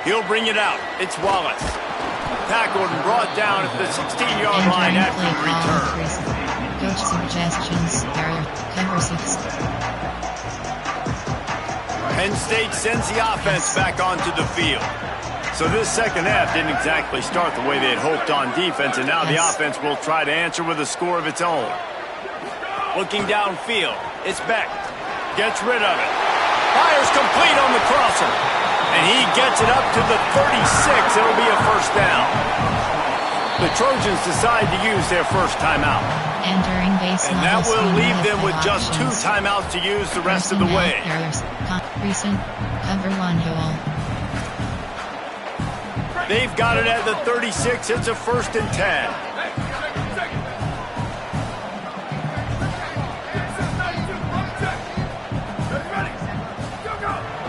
He'll bring it out. It's Wallace. Tackled and brought down at the 16-yard line after the return. Coach suggestions, area, cover 6. Penn State sends the offense back onto the field. So this second half didn't exactly start the way they had hoped on defense, and now the offense will try to answer with a score of its own. Looking downfield, it's Beck. Gets rid of it. Fires complete on the crosser. And he gets it up to the 36. It'll be a first down. The Trojans decide to use their first timeout. Entering base and that will leave them with just 2 timeouts to use the rest of the way. Recent, cover 1 hole. They've got it at the 36. It's a 1st and 10.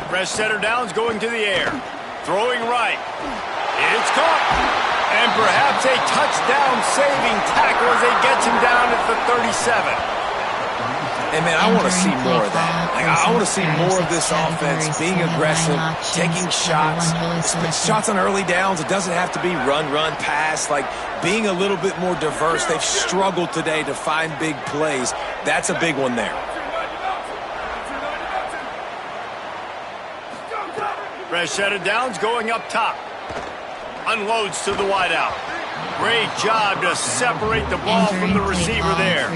Fresh setter down's going to the air. Throwing right. It's caught. And perhaps a touchdown-saving tackle as they get him down at the 37. And, man, I want to see more of that. Like, I want to see more of this offense being aggressive, taking shots. Shots on early downs. It doesn't have to be run, pass. Like, being a little bit more diverse. They've struggled today to find big plays. That's a big one there. Fresh set of downs going up top. Unloads to the wideout. Great job to separate the ball from the receiver there.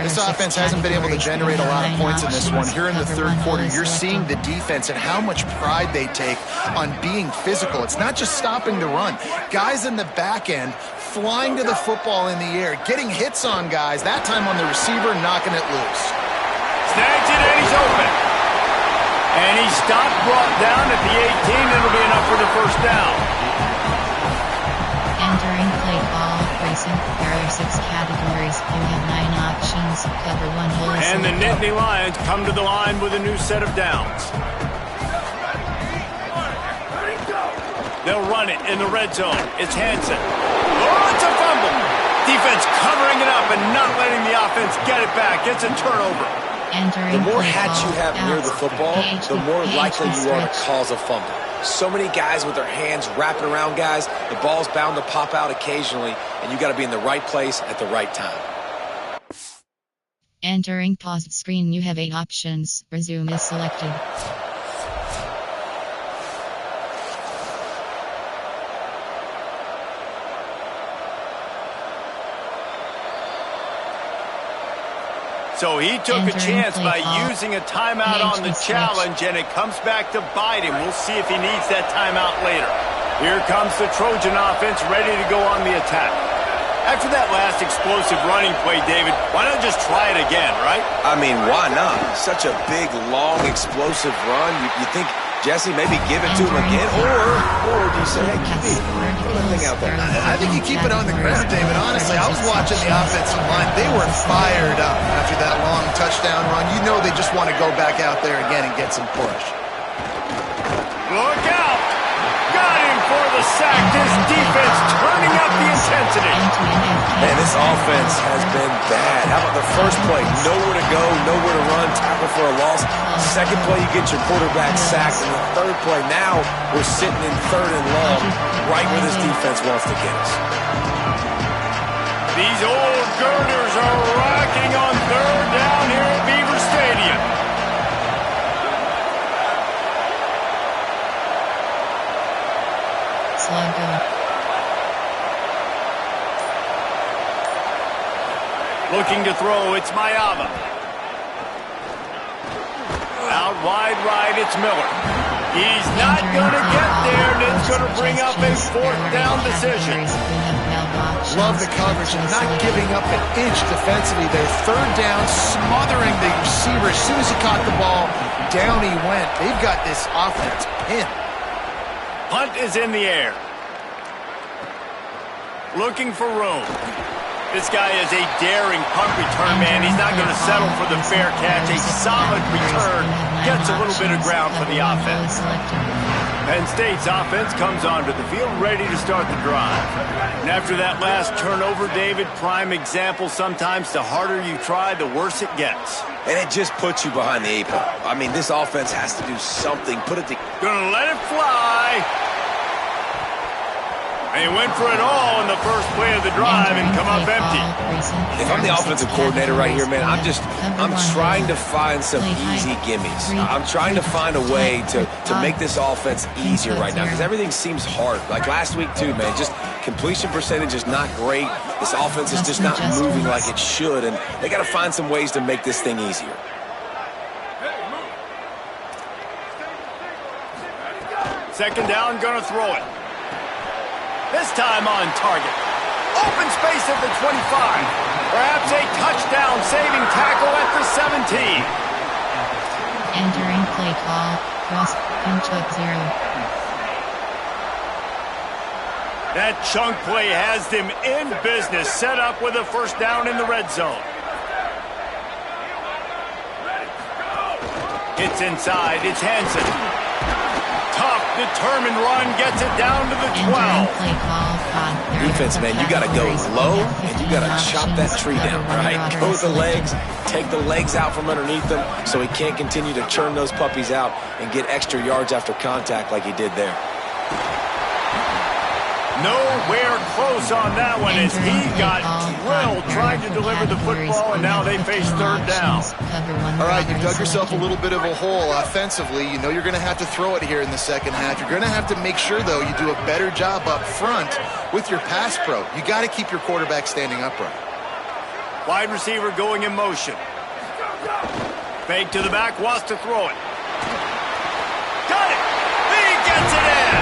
This offense hasn't been able to generate a lot of points in this one. Here in the third quarter, you're seeing the defense and how much pride they take on being physical. It's not just stopping the run. Guys in the back end flying to the football in the air, getting hits on guys, that time on the receiver, knocking it loose. Snags it and he's open. And he's stopped, brought down at the 18. It'll be enough for the first down. Entering play ball, racing, there are 6 categories. You have 9 options, cover 1 hole. And the Nittany Lions come to the line with a new set of downs. They'll run it in the red zone. It's Hansen. Oh, it's a fumble. Defense covering it up and not letting the offense get it back. It's a turnover. The more hats you have near the football, the more likely you are to cause a fumble. So many guys with their hands wrapping around guys, the ball's bound to pop out occasionally, and you got to be in the right place at the right time. Entering paused screen, you have 8 options. Resume is selected. So he took a chance by using a timeout on the challenge, and it comes back to bite him. We'll see if he needs that timeout later. Here comes the Trojan offense ready to go on the attack. After that last explosive running play, David, why not just try it again, right? I mean, why not? Such a big, long, explosive run. You think, Jesse, maybe give it to him again? Or do you say, hey, keep it out there? I think you keep it on the ground, David. Honestly, I was watching the offensive line. They were fired up after that long touchdown run. You know they just want to go back out there again and get some push. Look out! Got him for the sack. This defense turning up the intensity. Man, this offense has been bad. How about the first play? Nowhere to go, nowhere to run, tackle for a loss. Second play, you get your quarterback sacked. And the third play, now we're sitting in 3rd and long, right where this defense wants to get us. These old girders are rocking on 3rd down here at Beaver Stadium. Looking to throw, it's Mayava. Out wide right, it's Miller. He's not going to get there, and it's going to bring up a 4th down decision. Love the coverage and not giving up an inch defensively. They're 3rd down, smothering the receiver. As soon as he caught the ball, down he went. They've got this offense pinned. Punt is in the air. Looking for room. This guy is a daring punt return man. He's not going to settle for the fair catch. A solid return. Gets a little bit of ground for the offense. Penn State's offense comes onto the field ready to start the drive. And after that last turnover, David, prime example, sometimes the harder you try, the worse it gets. And it just puts you behind the 8 ball. I mean, this offense has to do something. Put it together. Gonna let it fly. They went for it all in the first play of the drive and come up empty. If I'm the offensive coordinator right here, man, I'm trying to find some easy gimmies. I'm trying to find a way to make this offense easier right now because everything seems hard. Like last week too, man, just completion percentage is not great. This offense is just not moving like it should, and they got to find some ways to make this thing easier. Second down, gonna throw it. This time on target. Open space at the 25. Perhaps a touchdown-saving tackle at the 17. Entering play call. Cross pinch at 0. That chunk play has them in business, set up with a first down in the red zone. It's inside. It's Hansen. Tough, determined run gets it down to the 12. Defense, man, you got to go low and you got to chop that tree down, right? Go with the legs, take the legs out from underneath them so he can't continue to churn those puppies out and get extra yards after contact like he did there. Nowhere close on that one as he got drilled trying to deliver the football, and now they face third down. All right, you've dug yourself a little bit of a hole offensively. You know you're going to have to throw it here in the second half. You're going to have to make sure, though, you do a better job up front with your pass pro. You got to keep your quarterback standing upright. Wide receiver going in motion. Fake to the back, wants to throw it. Got it! He gets it in!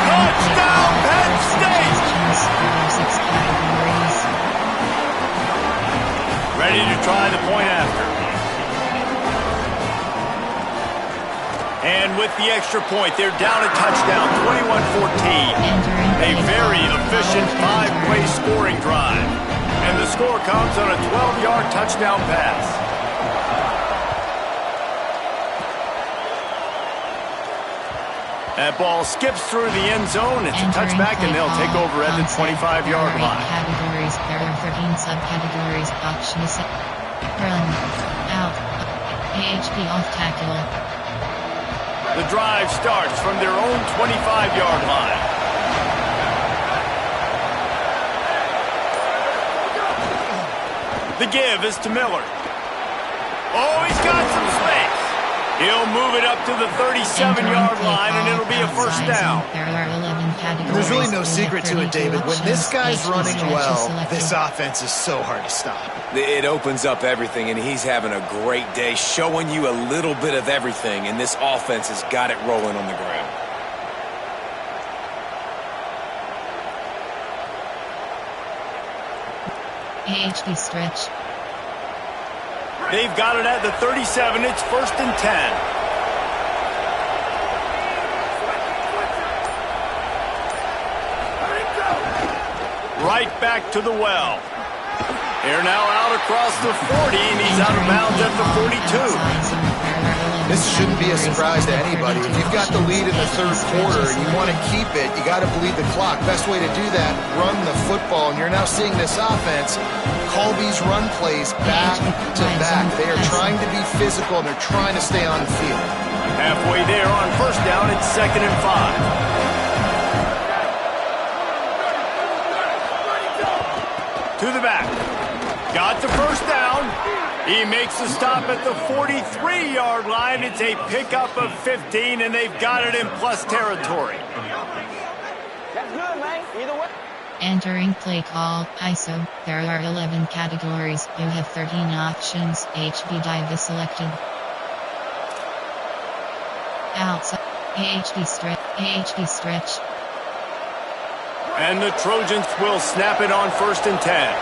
Touchdown, Penn State! Ready to try the point after. And with the extra point, they're down a touchdown, 21-14. A very efficient 5-play scoring drive. And the score comes on a 12-yard touchdown pass. That ball skips through the end zone. It's a touchback, and they'll take over at the 25-yard line. Categories. There are 13 subcategories. Options. Run. Out. AHP off tackle. The drive starts from their own 25-yard line. The give is to Miller. Oh, he's got some space. He'll move it up to the 37-yard line, and it'll be a first down. There's really no secret to it, David. When this guy's running well, this offense is so hard to stop. It opens up everything, and he's having a great day, showing you a little bit of everything, and this offense has got it rolling on the ground. AHD stretch. They've got it at the 37. It's 1st and 10. Right back to the well. They're now out across the 40, and he's out of bounds at the 42. This shouldn't be a surprise to anybody. If you've got the lead in the third quarter and you want to keep it, you got to bleed the clock. Best way to do that, run the football. And you're now seeing this offense call these run plays back to back. They are trying to be physical, and they're trying to stay on the field. Halfway there on first down, it's 2nd and 5. To the back. Got the first down. He makes the stop at the 43-yard line. It's a pickup of 15, and they've got it in plus territory. That's good, man. Either way. Entering play call, ISO. There are 11 categories. You have 13 options. HB dive is selected. Outside. AHD stretch. AHD stretch. And the Trojans will snap it on 1st and 10.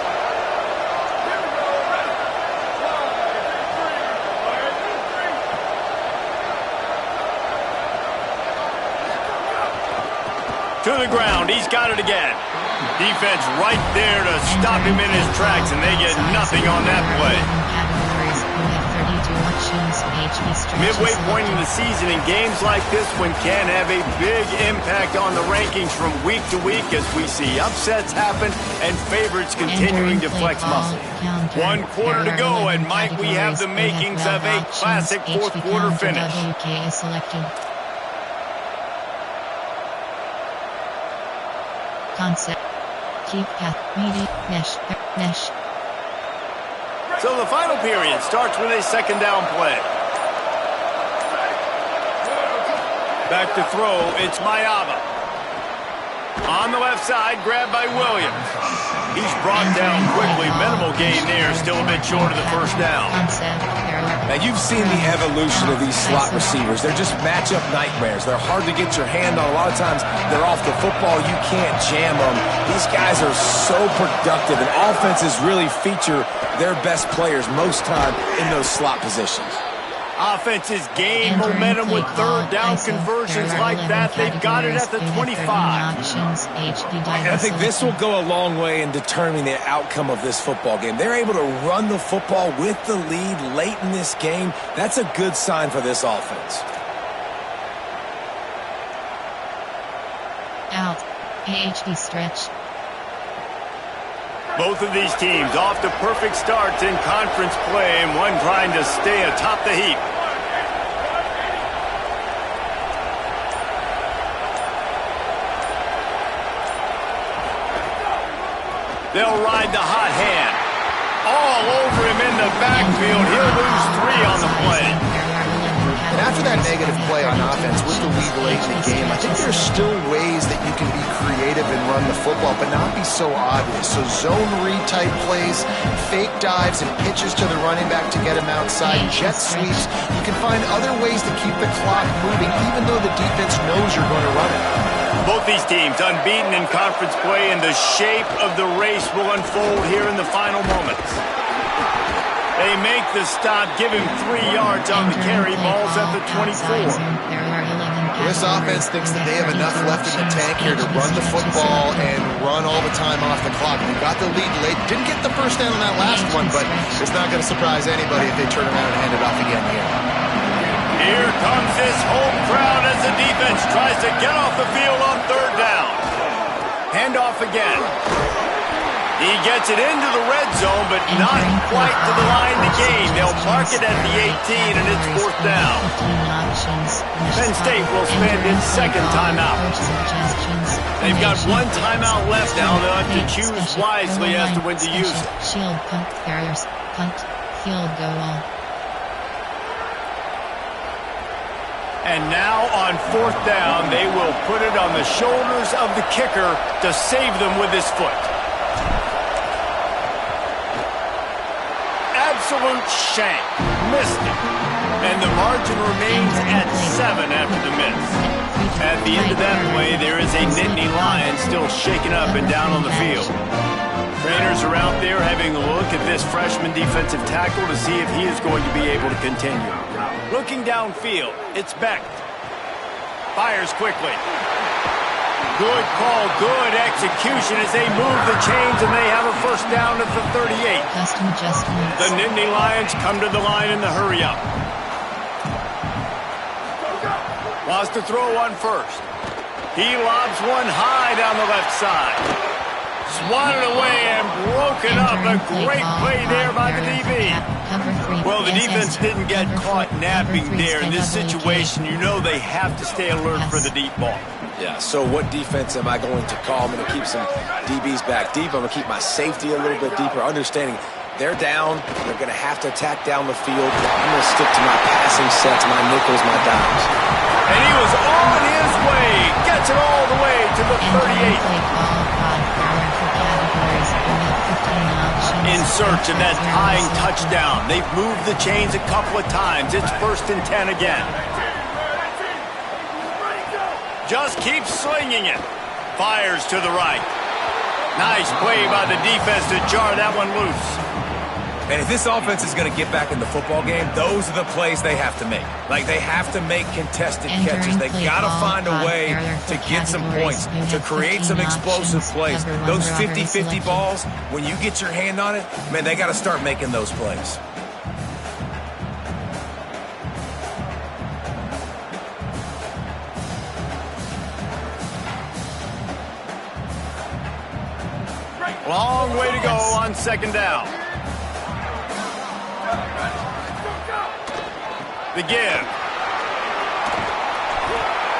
To the ground. He's got it again. Defense right there to stop him in his tracks, and they get nothing on that play. Midway point in the season, in games like this one can have a big impact on the rankings from week to week as we see upsets happen and favorites continuing to flex muscle. 1 quarter to go, and might we have the makings of a classic fourth quarter finish. Concept. Keep path. Media. Mesh. So the final period starts with a second down play. Back to throw, it's Mayava. On the left side, grabbed by Williams. He's brought down quickly. Minimal gain there, still a bit short of the first down. Now, you've seen the evolution of these slot receivers. They're just matchup nightmares. They're hard to get your hand on. A lot of times, they're off the football. You can't jam them. These guys are so productive, and offenses really feature their best players most time in those slot positions. Offenses gain momentum with third down conversions like that. They've got it at the 25. And I think this will go a long way in determining the outcome of this football game. They're able to run the football with the lead late in this game. That's a good sign for this offense. Out. AHD stretch. Both of these teams off to perfect starts in conference play, and one trying to stay atop the heap. They'll ride the hot hand. All over him in the backfield. He'll lose 3 on the play. And after that negative play on offense with the lead late in the game, I think there's still ways that you can be creative and run the football, but not be so obvious. So zone read type plays, fake dives and pitches to the running back to get him outside, jet sweeps. You can find other ways to keep the clock moving, even though the defense knows you're going to run it. Both these teams unbeaten in conference play, and the shape of the race will unfold here in the final moments. They make the stop, give him 3 yards on the carry. Ball's at the 24. This offense thinks that they have enough left in the tank here to run the football and run all the time off the clock. They got the lead late. Didn't get the first down on that last one, but it's not going to surprise anybody if they turn around and hand it off again here. Here comes this home crowd as the defense tries to get off the field on third down. Handoff again. He gets it into the red zone, but not quite to the line to gain. They'll mark it at the 18, and it's 4th down. Penn State will spend its second timeout. They've got 1 timeout left now. They'll have to choose wisely as to when to use it. Shield punt carriers. Punt. Field goal. And now on 4th down, they will put it on the shoulders of the kicker to save them with his foot. Absolute shank. Missed it. And the margin remains at 7 after the miss. At the end of that play, there is a Nittany Lion still shaken up and down on the field. Trainers are out there having a look at this freshman defensive tackle to see if he is going to be able to continue. Looking downfield, it's Beck. Fires quickly. Good call, good execution as they move the chains, and they have a first down at the 38. Custom adjustments. The Nittany Lions come to the line in the hurry-up. Wants to throw on first. He lobs one high down the left side. Swatted away and broken up. A great play there by the DB. Well, the defense didn't get caught napping there. In this situation, you know they have to stay alert for the deep ball. Yeah, so what defense am I going to call? I'm going to keep some DBs back deep. I'm going to keep my safety a little bit deeper, understanding they're down. They're going to have to attack down the field. I'm going to stick to my passing sets, my nickels, my dimes. And he was on his way. Gets it all the way to the 38. In search of that tying touchdown. They've moved the chains a couple of times. It's 1st and 10 again. Just keeps slinging it. Fires to the right. Nice play by the defense to jar that one loose. And if this offense is going to get back in the football game, those are the plays they have to make. Like, they have to make contested catches. They got to find a way to get some points, to create some explosive plays. Those 50-50 balls, when you get your hand on it, man, they got to start making those plays. Long way to go on 2nd down. The give.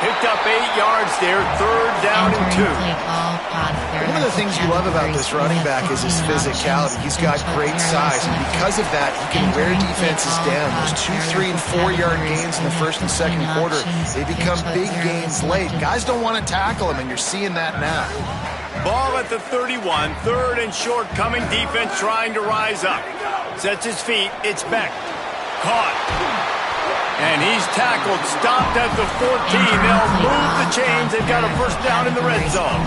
Picked up 8 yards there. 3rd down and 2. the things you love about this running back is his physicality. He's got great size, and because of that, he can wear defenses down. Those 2, 3, and 4-yard gains in the first and second quarter, they become big gains late. Guys don't want to tackle him, and you're seeing that now. Ball at the 31, third and short coming. Defense trying to rise up. Sets his feet. It's Beck. Caught. And he's tackled, stopped at the 14. They'll move the chains. They've got a first down in the red zone.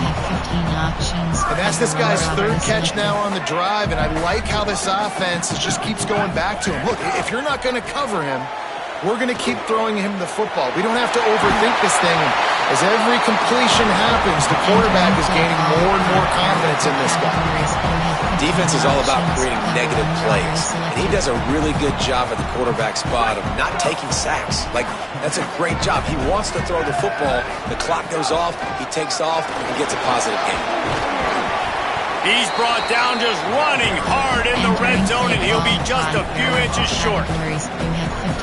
And that's this guy's third catch now on the drive, and I like how this offense just keeps going back to him. Look, if you're not going to cover him, we're going to keep throwing him the football. We don't have to overthink this thing. And as every completion happens, the quarterback is gaining more and more confidence in this guy. Defense is all about creating negative plays, and he does a really good job at the quarterback spot of not taking sacks. Like, that's a great job. He wants to throw the football. The clock goes off. He takes off and gets a positive gain. He's brought down just running hard in the red zone, and he'll be just a few inches short.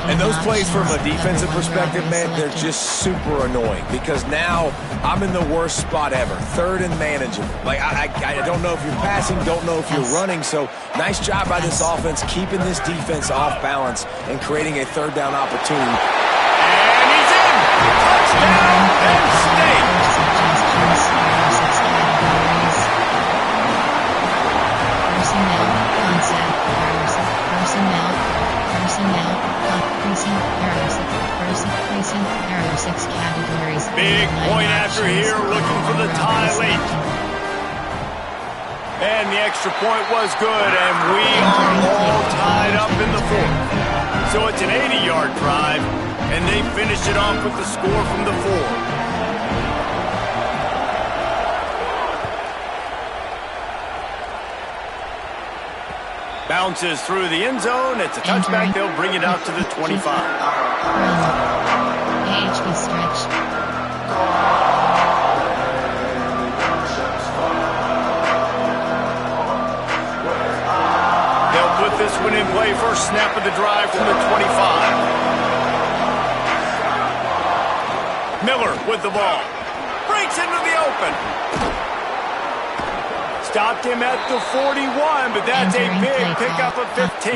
And those plays from a defensive perspective, man, they're just super annoying because now I'm in the worst spot ever. Third and manageable. Like, I don't know if you're passing, don't know if you're running. So nice job by this offense keeping this defense off balance and creating a third down opportunity. And he's in! Touchdown, Penn State! Big point after here, looking for the tie late. And the extra point was good, and we are all tied up in the fourth. So it's an 80-yard drive, and they finish it off with the score from the 4. Bounces through the end zone. It's a touchback. They'll bring it out to the 25. AHB stretch. They'll put this one in play. First snap of the drive from the 25. Miller with the ball. Breaks into the open. Stopped him at the 41, but that's a big pickup of 15.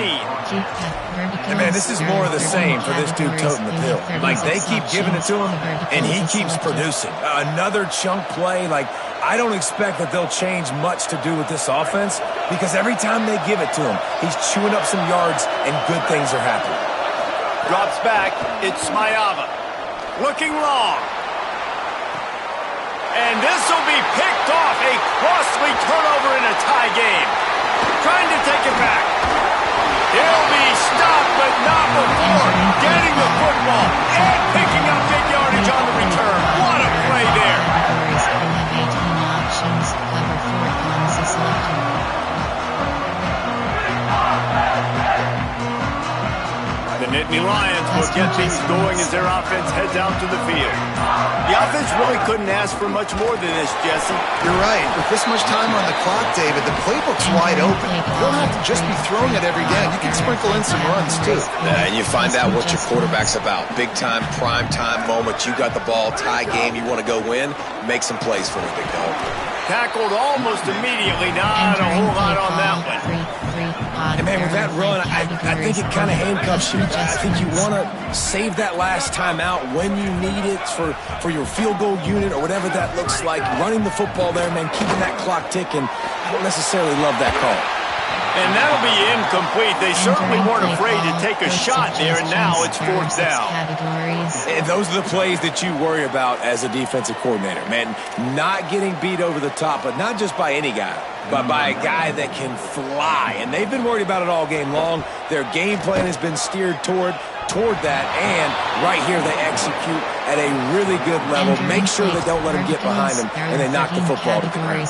And man, this is more of the same for this dude toting the pill. Like, they keep giving it to him, and he keeps producing. Another chunk play. Like, I don't expect that they'll change much to do with this offense because every time they give it to him, he's chewing up some yards, and good things are happening. Drops back. It's Smayava. Looking long. And this will be picked off. A costly turnover in a tie game. Trying to take it back. He'll be stopped, but not before getting the football and picking up big yardage on the return. What a play there. The Nittany Lions will get things going as their offense heads out to the field. The offense really couldn't ask for much more than this, Jesse. You're right. With this much time on the clock, David, the playbook's wide open. You don't have to just be throwing it every down. You can sprinkle in some runs, too. And you find out what your quarterback's about. Big-time, prime-time moment. You got the ball, tie game, you want to go win, make some plays for me, big dog. Tackled almost immediately. Not a whole lot on that one. And man, with that run, I think it kind of handcuffs you. I think you want to save that last time out when you need it for your field goal unit or whatever that looks like. Running the football there, man, keeping that clock ticking. I don't necessarily love that call. And that'll be incomplete. They certainly weren't afraid to take a shot there, and now it's fourth down. And those are the plays that you worry about as a defensive coordinator, man. Not getting beat over the top, but not just by any guy, but by a guy that can fly. And they've been worried about it all game long. Their game plan has been steered toward that, and right here they execute at a really good level. Make sure they don't let him get behind them, and they knock the football to the ground. You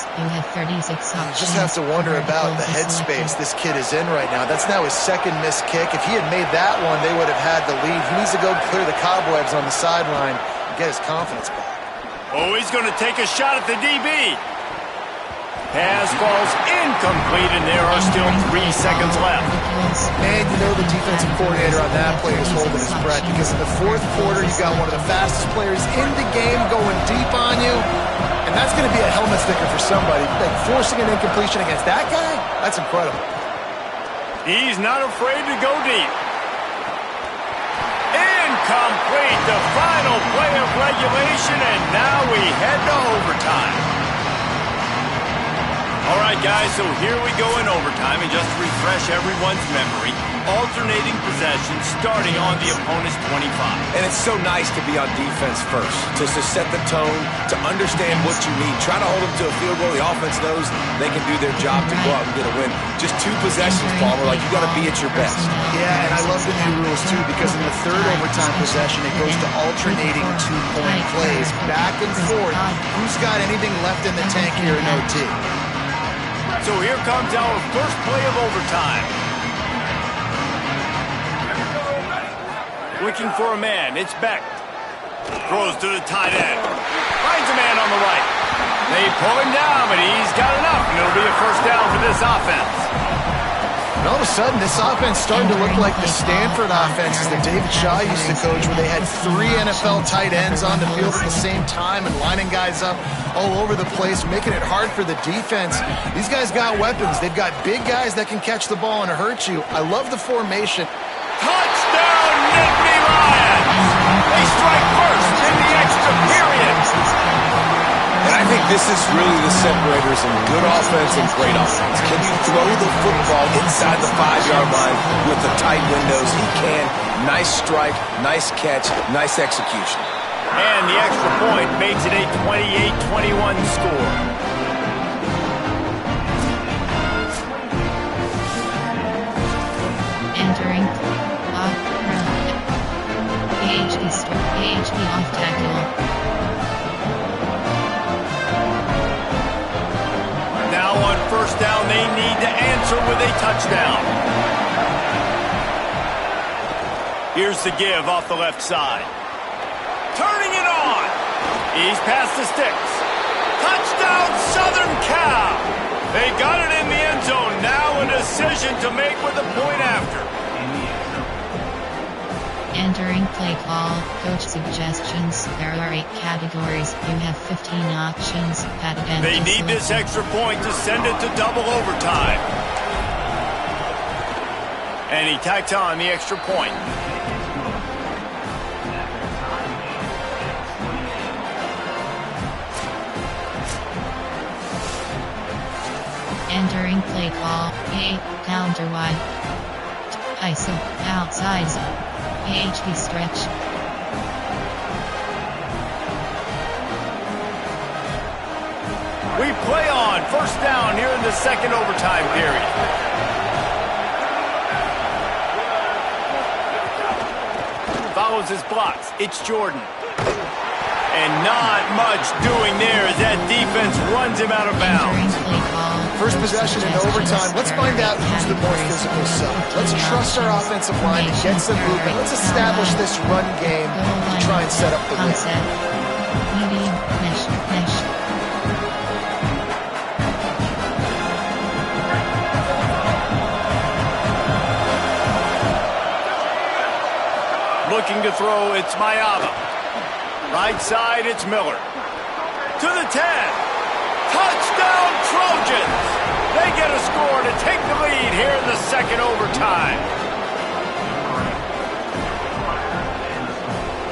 just have to wonder about the headspace this kid is in right now. That's now his second missed kick. If he had made that one, they would have had the lead. He needs to go clear the cobwebs on the sideline and get his confidence back. Oh, he's going to take a shot at the DB. Pass falls incomplete, and there are still 3 seconds left. Man, you know the defensive coordinator on that play is holding his breath because in the fourth quarter, you got one of the fastest players in the game going deep on you, and And that's going to be a helmet sticker for somebody. Like forcing an incompletion against that guy, that's incredible. He's not afraid to go deep. Incomplete, the final play of regulation, and now we head to overtime. All right, guys, so here we go in overtime, and just to refresh everyone's memory, alternating possession starting on the opponent's 25. And it's so nice to be on defense first, just to set the tone, to understand what you need. Try to hold them to a field goal. The offense knows they can do their job to go out and get a win. Just 2 possessions, Palmer, like you got to be at your best. Yeah, and I love the new rules, too, because in the third overtime possession, it goes to alternating 2-point plays, back and forth. Who's got anything left in the tank here in OT? So here comes our first play of overtime. Looking for a man, it's Beck. Throws to the tight end. Finds a man on the right. They pull him down, but he's got enough, and it'll be a first down for this offense. And all of a sudden, this offense starting to look like the Stanford offenses that David Shaw used to coach, where they had 3 NFL tight ends on the field at the same time and lining guys up all over the place, making it hard for the defense. These guys got weapons. They've got big guys that can catch the ball and hurt you. I love the formation. Touchdown, Nittany Lions! They strike first in the extra period. And I think this is really the separators in good offense and great offense. Can you throw the football inside the 5-yard line with the tight windows? He can. Nice strike, nice catch, nice execution. And the extra point makes it a 28-21 score. Entering PHP off tackle. Now on first down, they need to answer with a touchdown. Here's the give off the left side. Turning it on. He's past the sticks. Touchdown, Southern Cal. They got it in the end zone. Now a decision to make with the point after. Entering play call, coach suggestions. There are 8 categories. You have 15 options. They need this extra point to send it to double overtime. And he tacks on the extra point. Entering play call, A, counter wide. ISO, outside zone. PHP stretch. We play on first down here in the second overtime period. Follows his blocks. It's Jordan. And not much doing there as that defense runs him out of bounds. First possession in overtime. Let's find out who's the more physical side. Let's trust our offensive line to get some movement. Let's establish this run game to try and set up the win. Looking to throw, it's Mayava. Right side, it's Miller. To the 10. Touchdown, Trojans! They get a score to take the lead here in the second overtime.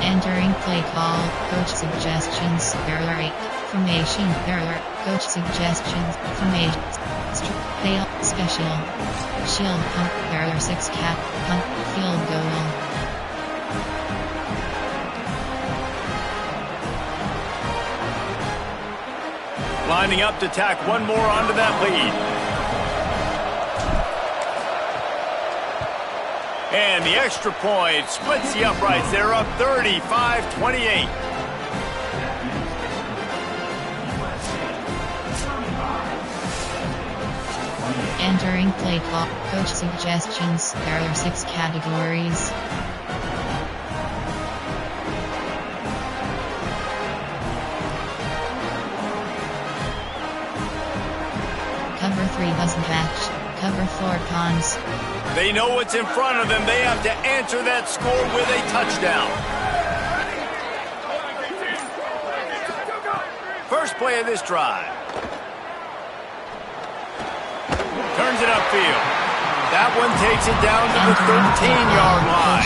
Entering play call, coach suggestions. There are 8. Formation. There are coach suggestions. Formation. Fail. Special. Shield pump. There are 6 cap. Pump. Field goal. Lining up to tack one more onto that lead. And the extra point splits the uprights. They're up 35-28. Entering play call, coach suggestions. There are 6 categories. Cover 3 doesn't match. Cover 4 cons. They know what's in front of them. They have to answer that score with a touchdown. First play of this drive. Turns it upfield. That one takes it down to the 13-yard line.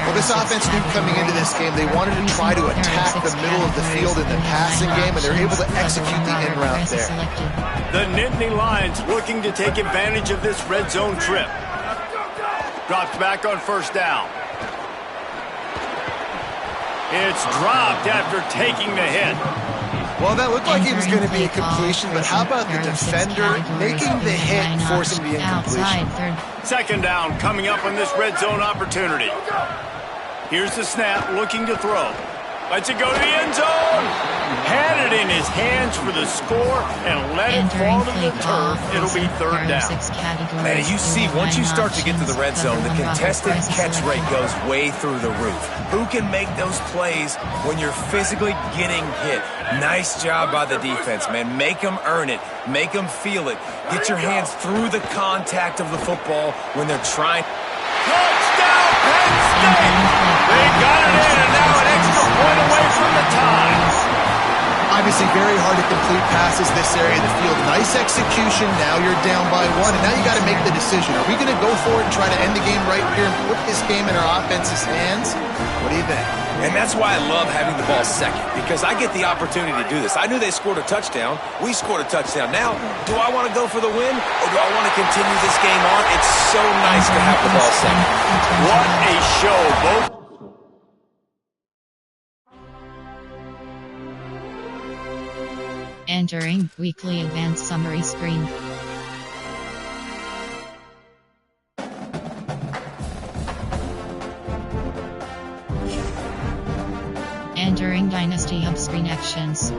Well, this offense knew coming into this game they wanted to try to attack the middle of the field in the passing game, and they're able to execute the in route there. The Nittany Lions looking to take advantage of this red zone trip. Drops back on first down. It's dropped after taking the hit. Well, that looked like it was going to be a completion, but how about the defender making the hit, forcing the incompletion? Second down coming up on this red zone opportunity. Here's the snap, looking to throw. Lets it go to the end zone. Had it in his hands for the score and let it fall to the turf. It'll be third down. Man, you see, once you start to get to the red zone, the contested catch rate goes way through the roof. Who can make those plays when you're physically getting hit? Nice job by the defense, man. Make them earn it. Make them feel it. Get your hands through the contact of the football when they're trying. Touchdown, Penn State! They got it in, and now an extra point away from the tie. Obviously very hard to complete passes this area of the field. Nice execution. Now you're down by one, and now you got to make the decision. Are we going to go for it and try to end the game right here and put this game in our offense's hands? What do you think? And that's why I love having the ball second, because I get the opportunity to do this. I knew they scored a touchdown. We scored a touchdown. Now, do I want to go for the win, or do I want to continue this game on? It's so nice to have the ball second. What a show, both. Entering weekly advanced summary screen. Entering Dynasty Hub screen actions.